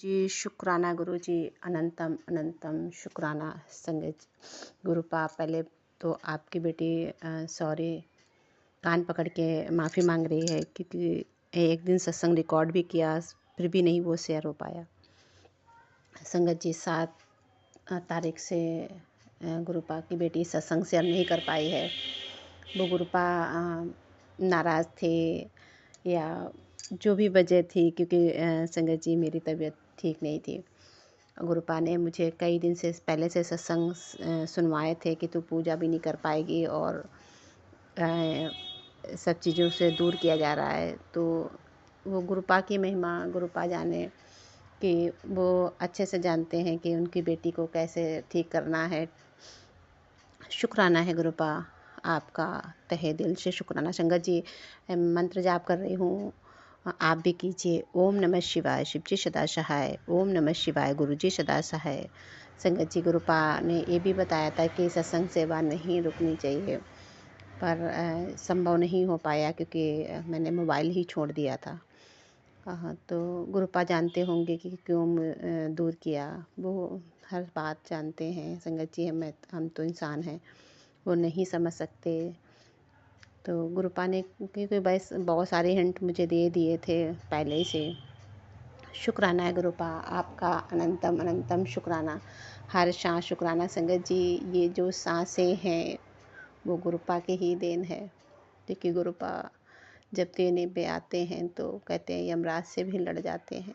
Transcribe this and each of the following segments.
जी, शुक्राना गुरुजी, अनंतम अनंतम शुक्राना। संगत गुरुपा, पहले तो आपकी बेटी सॉरी कान पकड़ के माफ़ी मांग रही है, क्योंकि एक दिन सत्संग रिकॉर्ड भी किया, फिर भी नहीं वो शेयर हो पाया। संगत जी, 7 तारीख से गुरुपा की बेटी सत्संग शेयर नहीं कर पाई है। वो गुरुपा नाराज़ थे या जो भी वजह थी, क्योंकि संगत जी मेरी तबीयत ठीक नहीं थी। गुरुपा ने मुझे कई दिन से पहले से सत्संग सुनवाए थे कि तू पूजा भी नहीं कर पाएगी और सब चीज़ों से दूर किया जा रहा है। तो वो गुरुपा की महिमा गुरुपा जाने कि वो अच्छे से जानते हैं कि उनकी बेटी को कैसे ठीक करना है। शुक्राना है गुरुपा, आपका तहे दिल से शुक्राना। संगत जी, मंत्र जाप कर रही हूँ, आप भी कीजिए। ओम नमः शिवाय, शिव जी सदा सहाय। ओम नमः शिवाय, गुरु जी सदा सहाय। संगत जी, गुरुपा ने ये भी बताया था कि सत्संग सेवा नहीं रुकनी चाहिए, पर संभव नहीं हो पाया क्योंकि मैंने मोबाइल ही छोड़ दिया था। तो गुरुपा जानते होंगे कि क्यों दूर किया। वो हर बात जानते हैं। संगत जी, हम तो इंसान हैं, वो नहीं समझ सकते। तो गुरुपा ने क्योंकि बस बहुत सारे हिंट मुझे दे दिए थे पहले से। शुक्राना है गुरुपा, आपका अनंतम अनंतम शुक्राना। हर सांस शुक्राना। संगत जी, ये जो सांसें हैं वो गुरुपा की ही देन है, क्योंकि गुरुपा जब देने पे आते हैं तो कहते हैं यमराज से भी लड़ जाते हैं।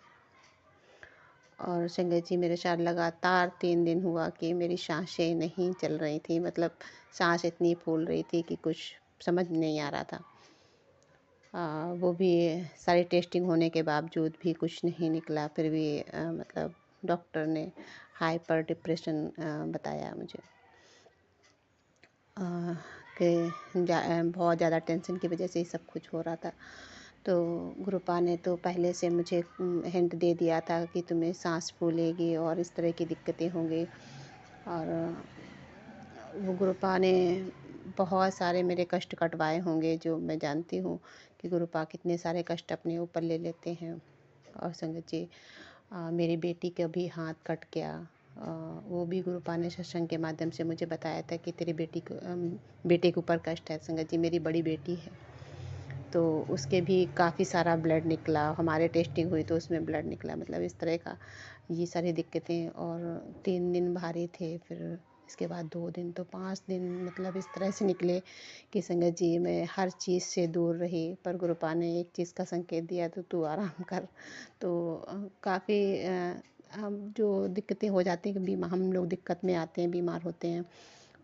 और संगत जी, मेरे साथ लगातार 3 दिन हुआ कि मेरी सांसें नहीं चल रही थी, मतलब सांस इतनी फूल रही थी कि कुछ समझ नहीं आ रहा था। वो भी सारी टेस्टिंग होने के बावजूद भी कुछ नहीं निकला। फिर भी मतलब डॉक्टर ने हाइपर डिप्रेशन बताया मुझे, कि बहुत ज़्यादा टेंशन की वजह से ही सब कुछ हो रहा था। तो गुरुपा ने तो पहले से मुझे हिंट दे दिया था कि तुम्हें सांस फूलेगी और इस तरह की दिक्कतें होंगी। और वो गुरुपा ने बहुत सारे मेरे कष्ट कटवाए होंगे, जो मैं जानती हूँ कि गुरुपा कितने सारे कष्ट अपने ऊपर ले लेते हैं। और संगत जी, मेरी बेटी का भी हाथ कट गया। वो भी गुरुपा ने सत्संग के माध्यम से मुझे बताया था कि तेरी बेटे के ऊपर कष्ट है। संगत जी, मेरी बड़ी बेटी है, तो उसके भी काफ़ी सारा ब्लड निकला। हमारे टेस्टिंग हुई तो उसमें ब्लड निकला, मतलब इस तरह का ये सारी दिक्कतें। और 3 दिन भारी थे, फिर इसके बाद 2 दिन, तो 5 दिन मतलब इस तरह से निकले कि संगत जी मैं हर चीज़ से दूर रही। पर गुरुपा ने एक चीज़ का संकेत दिया, तो तू आराम कर। तो काफ़ी हम जो दिक्कतें हो जाती हैं कि हम लोग दिक्कत में आते हैं, बीमार होते हैं,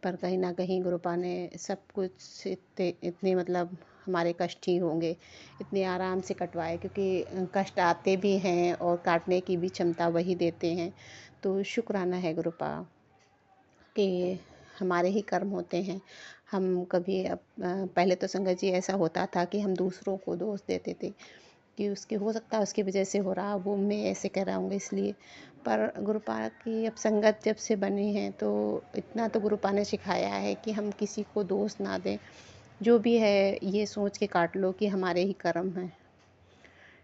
पर कहीं ना कहीं गुरुपा ने सब कुछ इतने मतलब हमारे कष्ट ही होंगे इतने आराम से कटवाए, क्योंकि कष्ट आते भी हैं और काटने की भी क्षमता वही देते हैं। तो शुक्राना है गुरुपा कि हमारे ही कर्म होते हैं। हम कभी पहले तो संगत जी ऐसा होता था कि हम दूसरों को दोष देते थे कि उसकी हो सकता है उसकी वजह से हो रहा, वो मैं ऐसे कह रहा हूँ इसलिए। पर गुरुपा की अब संगत जब से बनी है तो इतना तो गुरुपा ने सिखाया है कि हम किसी को दोष ना दें। जो भी है ये सोच के काट लो कि हमारे ही कर्म हैं।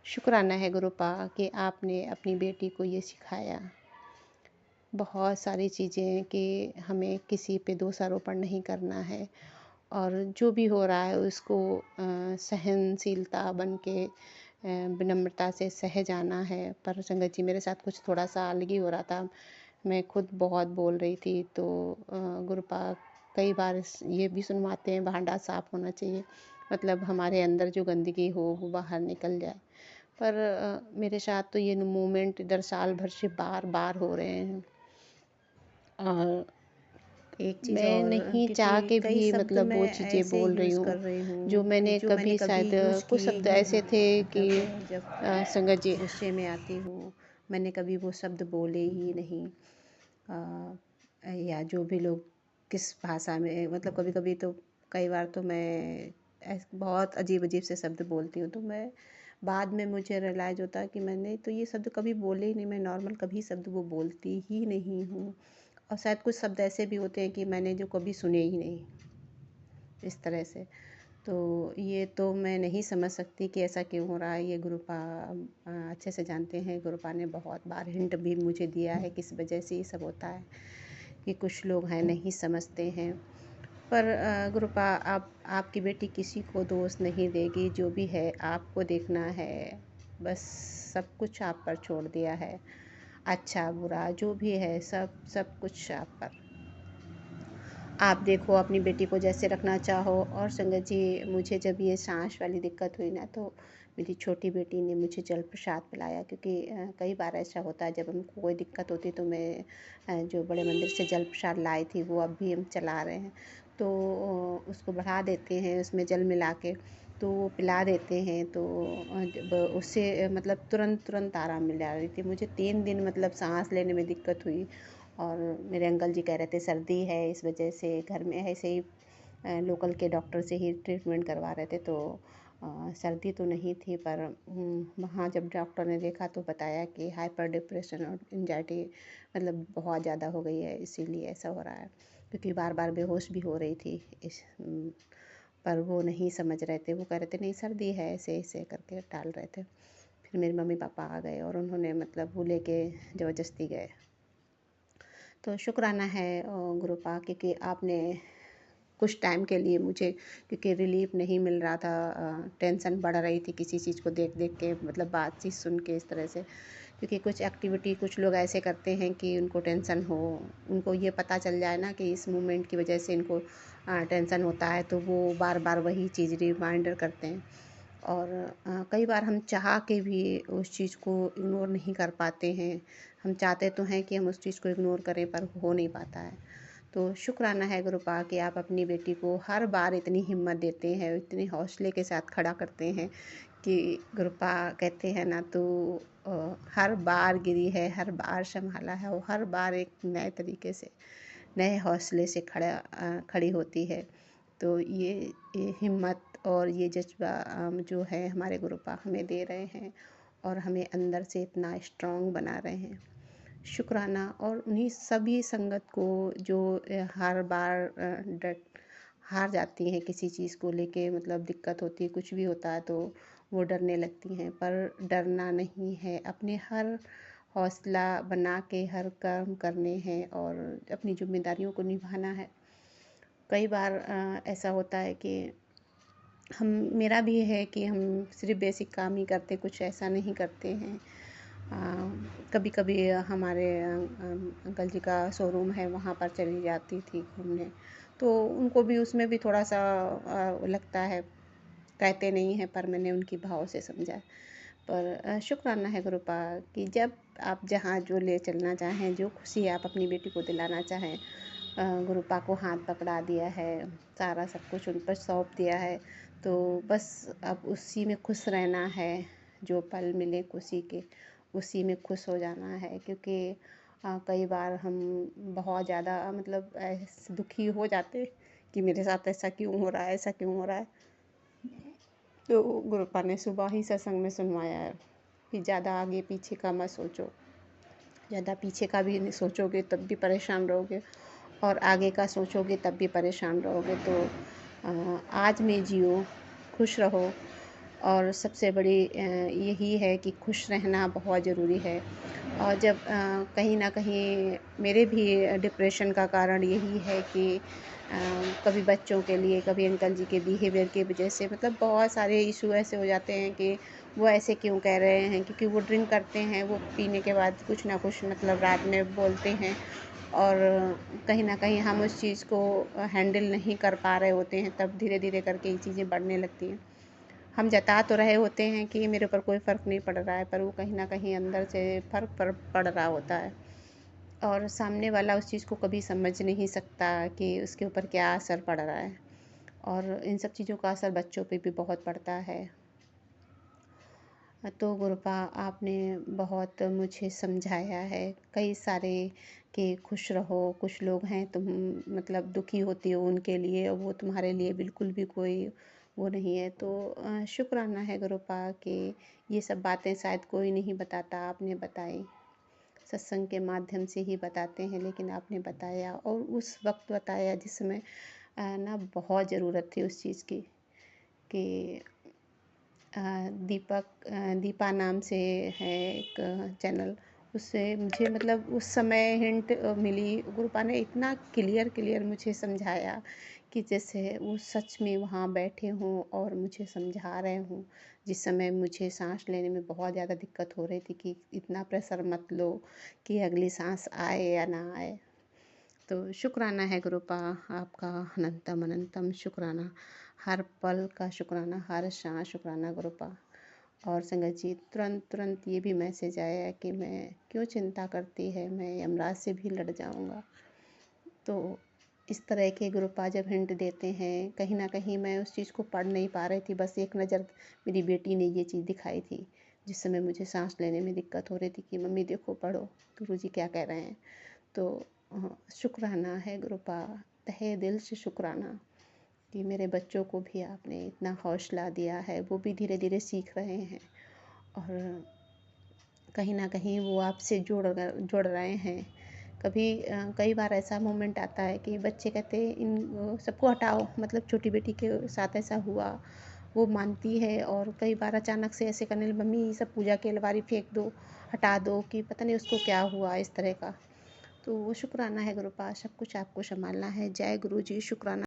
शुक्राना है गुरुपा कि आपने अपनी बेटी को ये सिखाया। बहुत सारी चीज़ें कि हमें किसी पे दोषारोपण नहीं करना है, और जो भी हो रहा है उसको सहनशीलता बन के विनम्रता से सह जाना है। पर संगत जी, मेरे साथ कुछ थोड़ा सा अलग ही हो रहा था। मैं खुद बहुत बोल रही थी, तो गुरुपा कई बार ये भी सुनवाते हैं भांडा साफ होना चाहिए, मतलब हमारे अंदर जो गंदगी हो वो बाहर निकल जाए। पर मेरे साथ तो ये मूवमेंट इधर साल भर से बार बार हो रहे हैं। और एक चीज़ मैं और, नहीं चाह क्योंकि के कई भी शब्द मतलब मैं वो चीज़ें ऐसे बोल रही यूज़ कर हूँ रही जो हूँ मैंने जो मैंने कभी कभी शायद यूज़ कुछ किए शब्द ही ऐसे नहीं। थे कि मतलब जब संगत जी। गुस्से में आती हूँ, मैंने कभी वो शब्द बोले ही नहीं। या जो भी लोग किस भाषा में, मतलब कभी कभी तो कई बार तो मैं बहुत अजीब अजीब से शब्द बोलती हूँ, तो मैं बाद में मुझे रियलाइज़ होता है कि मैंने तो ये शब्द कभी बोले ही नहीं। मैं नॉर्मल कभी शब्द वो बोलती ही नहीं हूँ। और शायद कुछ शब्द ऐसे भी होते हैं कि मैंने जो कभी सुने ही नहीं, इस तरह से। तो ये तो मैं नहीं समझ सकती कि ऐसा क्यों हो रहा है। ये गुरुपा अच्छे से जानते हैं। गुरुपा ने बहुत बार हिंट भी मुझे दिया है किस वजह से ये सब होता है, कि कुछ लोग हैं नहीं समझते हैं। पर गुरुपा, आपकी बेटी किसी को दोष नहीं देगी। जो भी है आपको देखना है, बस सब कुछ आप पर छोड़ दिया है। अच्छा बुरा जो भी है, सब सब कुछ आप पर। आप देखो अपनी बेटी को जैसे रखना चाहो। और संगत जी, मुझे जब ये सांस वाली दिक्कत हुई ना, तो मेरी छोटी बेटी ने मुझे जल प्रसाद पिलाया, क्योंकि कई बार ऐसा होता है जब हमको कोई दिक्कत होती तो मैं जो बड़े मंदिर से जल प्रसाद लाई थी वो अब भी हम चला रहे हैं, तो उसको बढ़ा देते हैं उसमें जल मिला के, तो वो पिला देते हैं। तो जब उससे मतलब तुरंत तुरंत आराम मिल जा रही थी मुझे। 3 दिन मतलब सांस लेने में दिक्कत हुई। और मेरे अंकल जी कह रहे थे सर्दी है, इस वजह से घर में ऐसे ही लोकल के डॉक्टर से ही ट्रीटमेंट करवा रहे थे। तो सर्दी तो नहीं थी, पर वहाँ जब डॉक्टर ने देखा तो बताया कि हाइपर डिप्रेशन और एंजाइटी मतलब बहुत ज़्यादा हो गई है, इसीलिए ऐसा हो रहा है। क्योंकि बार बार बेहोश भी हो रही थी पर वो नहीं समझ रहे थे। वो कह रहे थे नहीं सर्दी है, ऐसे ऐसे करके टाल रहे थे। फिर मेरे मम्मी पापा आ गए और उन्होंने मतलब वो लेके ज़बरदस्ती गए। तो शुक्राना है गुरुपा, क्योंकि आपने कुछ टाइम के लिए मुझे, क्योंकि रिलीफ नहीं मिल रहा था, टेंशन बढ़ रही थी किसी चीज़ को देख देख के, मतलब बातचीत सुन के इस तरह से। क्योंकि कुछ एक्टिविटी कुछ लोग ऐसे करते हैं कि उनको टेंशन हो, उनको ये पता चल जाए ना कि इस मूवमेंट की वजह से इनको टेंशन होता है, तो वो बार बार वही चीज़ रिमाइंडर करते हैं। और कई बार हम चाह के भी उस चीज़ को इग्नोर नहीं कर पाते हैं। हम चाहते तो हैं कि हम उस चीज़ को इग्नोर करें, पर हो नहीं पाता है। तो शुक्राना है गुरुपा कि आप अपनी बेटी को हर बार इतनी हिम्मत देते हैं, इतने हौसले के साथ खड़ा करते हैं कि गुरुपा कहते हैं ना, तो हर बार गिरी है, हर बार संभाला है, वो हर बार एक नए तरीके से, नए हौसले से खड़ी होती है। तो ये हिम्मत और ये जज्बा जो है हमारे गुरुपा हमें दे रहे हैं और हमें अंदर से इतना स्ट्रॉन्ग बना रहे हैं। शुक्राना। और उन्हीं सभी संगत को जो हर बार हार जाती हैं किसी चीज़ को लेके, मतलब दिक्कत होती है, कुछ भी होता है तो वो डरने लगती हैं, पर डरना नहीं है। अपने हर हौसला बना के हर काम करने हैं और अपनी जिम्मेदारियों को निभाना है। कई बार ऐसा होता है कि हम, मेरा भी है कि हम सिर्फ बेसिक काम ही करते, कुछ ऐसा नहीं करते हैं। कभी कभी हमारे अंकल जी का शोरूम है, वहाँ पर चली जाती थी घूमने, तो उनको भी उसमें भी थोड़ा सा लगता है, कहते नहीं हैं पर मैंने उनकी भाव से समझा। पर शुक्राना है गुरुपा कि जब आप जहाँ जो ले चलना चाहें, जो खुशी आप अपनी बेटी को दिलाना चाहें, गुरुपा को हाथ पकड़ा दिया है, सारा सब कुछ उन पर सौंप दिया है। तो बस अब उसी में खुश रहना है, जो पल मिले खुशी के उसी में खुश हो जाना है। क्योंकि कई बार हम बहुत ज़्यादा मतलब ऐसे दुखी हो जाते कि मेरे साथ ऐसा क्यों हो रहा है, ऐसा क्यों हो रहा है। तो गुरुपा ने सुबह ही सत्संग में सुनवाया है कि ज़्यादा आगे पीछे का मत सोचो, ज़्यादा पीछे का भी नहीं सोचोगे तब भी परेशान रहोगे, और आगे का सोचोगे तब भी परेशान रहोगे। तो आज में जियो, खुश रहो। और सबसे बड़ी यही है कि खुश रहना बहुत ज़रूरी है। और जब कहीं ना कहीं मेरे भी डिप्रेशन का कारण यही है कि कभी बच्चों के लिए, कभी अंकल जी के बिहेवियर की वजह से, मतलब बहुत सारे इशू ऐसे हो जाते हैं कि वो ऐसे क्यों कह रहे हैं, क्योंकि वो ड्रिंक करते हैं, वो पीने के बाद कुछ ना कुछ मतलब रात में बोलते हैं। और कहीं ना कहीं हम उस चीज़ को हैंडल नहीं कर पा रहे होते हैं, तब धीरे धीरे करके ये चीज़ें बढ़ने लगती हैं। हम जता तो रहे होते हैं कि मेरे ऊपर कोई फ़र्क नहीं पड़ रहा है, पर वो कहीं ना कहीं अंदर से फ़र्क पड़ रहा होता है। और सामने वाला उस चीज़ को कभी समझ नहीं सकता कि उसके ऊपर क्या असर पड़ रहा है। और इन सब चीज़ों का असर बच्चों पे भी बहुत पड़ता है। तो गुरुपा, आपने बहुत मुझे समझाया है कई सारे कि खुश रहो। कुछ लोग हैं तुम मतलब दुखी होती हो उनके लिए, और वो तुम्हारे लिए बिल्कुल भी कोई वो नहीं है। तो शुक्राना है गुरुपा कि ये सब बातें शायद कोई नहीं बताता, आपने बताई। सत्संग के माध्यम से ही बताते हैं, लेकिन आपने बताया और उस वक्त बताया जिसमें ना बहुत ज़रूरत थी उस चीज़ की। कि दीपा नाम से है एक चैनल, उससे मुझे मतलब उस समय हिंट मिली। गुरुपा ने इतना क्लियर मुझे समझाया कि जैसे वो सच में वहाँ बैठे हों और मुझे समझा रहे हों। जिस समय मुझे सांस लेने में बहुत ज़्यादा दिक्कत हो रही थी कि इतना प्रेशर मत लो कि अगली सांस आए या ना आए। तो शुक्राना है गुरुपा, आपका अनंतम अनंतम शुक्राना, हर पल का शुक्राना, हर सांस शुक्राना गुरुपा। और संगत जी, तुरंत ये भी मैसेज आया कि मैं क्यों चिंता करती है, मैं यमराज से भी लड़ जाऊंगा। तो इस तरह के गुरुपा जब हिंट देते हैं, कहीं ना कहीं मैं उस चीज़ को पढ़ नहीं पा रही थी। बस एक नज़र मेरी बेटी ने ये चीज़ दिखाई थी, जिस समय मुझे सांस लेने में दिक्कत हो रही थी कि मम्मी देखो पढ़ो गुरुजी क्या कह रहे हैं। तो शुक्राना है गुरुपा, तहे दिल से शुक्राना कि मेरे बच्चों को भी आपने इतना हौसला दिया है, वो भी धीरे धीरे सीख रहे हैं और कहीं ना कहीं वो आपसे जुड़ रहे हैं। कई बार ऐसा मोमेंट आता है कि बच्चे कहते हैं इन सबको हटाओ, मतलब छोटी बेटी के साथ ऐसा हुआ, वो मानती है और कई बार अचानक से ऐसे करने लगी, मम्मी ये सब पूजा की अलमारी फेंक दो, हटा दो, कि पता नहीं उसको क्या हुआ इस तरह का। तो वो शुक्राना है गुरुपा, सब कुछ आपको संभालना है। जय गुरु जी, शुक्राना।